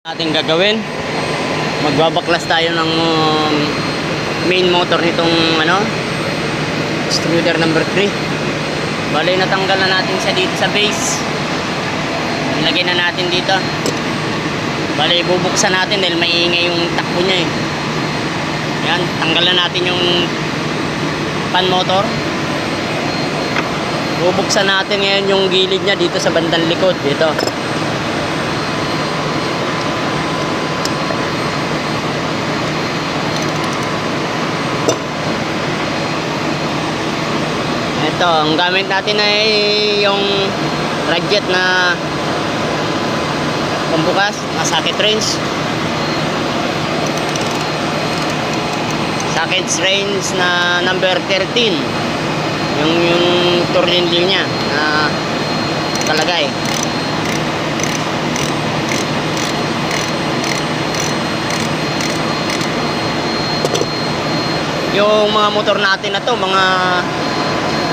Ating gagawin, magbabaklas tayo ng main motor nitong extruder number 3. Bali, natanggal na natin siya dito sa base. Ilagay na natin dito. Bali, bubuksan natin dahil maiingay yung takbo niya eh. Yan, tanggal na natin yung pan motor. Bubuksan natin ngayon yung gilid niya dito sa bandang likod dito. Ito, ang gamit natin ay yung ragjet na pambukas, socket range. Socket range na number 13. Yung tornilyo niya na kalagay. Yung mga motor natin na to, mga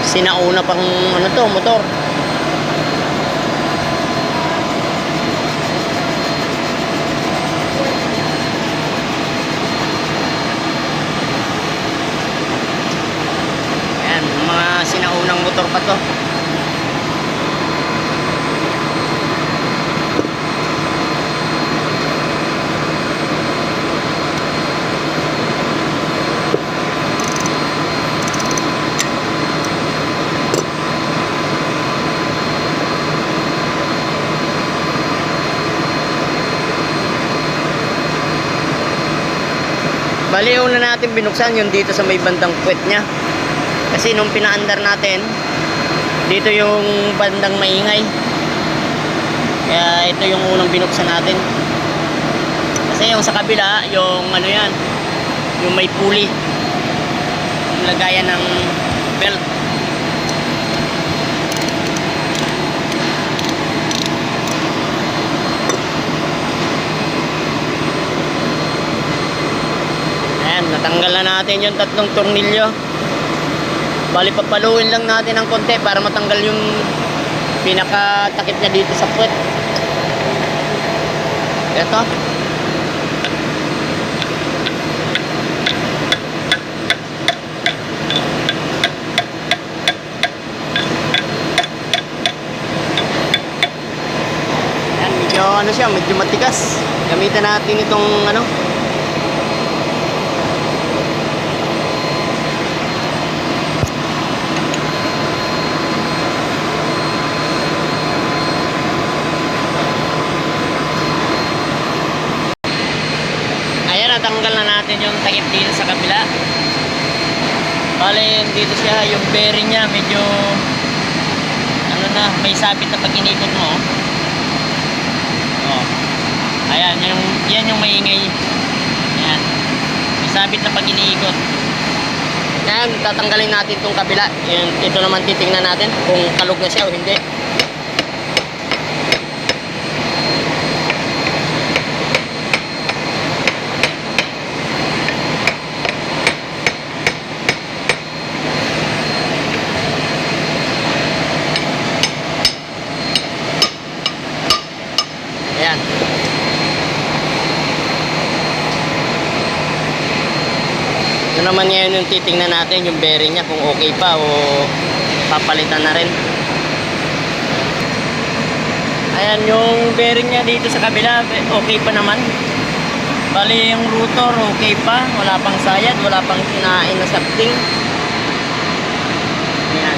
sinauna pang motor. Ayan, mga sinaunang motor pa to. Bali, una natin binuksan yung dito sa may bandang puwet niya. Kasi nung pinaandar natin, dito yung bandang maingay. Kaya ito yung unang binuksan natin. Kasi yung sa kabila, yung yan, yung may pulley. Yung lagayan ng belt. Natanggal na natin yung tatlong tornilyo. Bali, papaluin lang natin ng konti para matanggal yung pinakatakip niya dito sa puwet. Ito. Ayan, medyo matigas. Gamitan natin itong natanggal na natin yung takip dito sa kabila. Bale, dito siya, yung bearing niya medyo may sabit na pag inikot mo. Ayan, yan yung maingay. Ayan, may sabit na pag iniikot. Ayan, tatanggalin natin itong kabila. Ito naman titingnan natin kung kalog na siya o hindi. Ayan. Ito naman ngayon yung titingnan natin yung bearing niya kung okay pa o papalitan na rin. Ayan, yung bearing niya dito sa kabila okay pa naman. Bali, yung rotor okay pa, wala pang sayad, wala pang kinain na sapting. Ayan.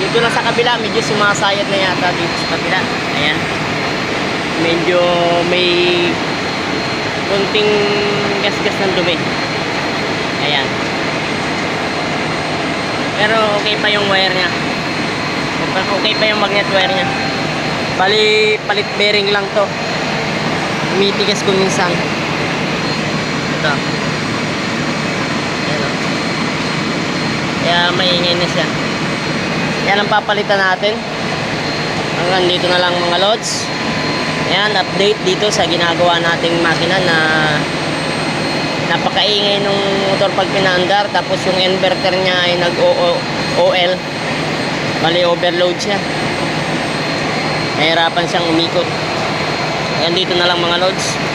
Dito na sa kabila medyo sumasayad na yata dito sa kabila. Ayan, medyo may kunting gas-gas ng dumi. Ayan, pero okay pa yung wire nya, okay pa yung magnet wire nya. Bali, palit bearing lang to, umitigas kung minsan. Ito. Ayan, kaya maingay na siya. Yan ang papalitan natin. Hanggang dito na lang mga lods. Ayan, update dito sa ginagawa nating makina na napakaingay nung motor pag pinaandar. Tapos yung inverter niya ay nag-OL. Bali, overload siya. Nahirapan siyang umikot. Andito na lang mga lods.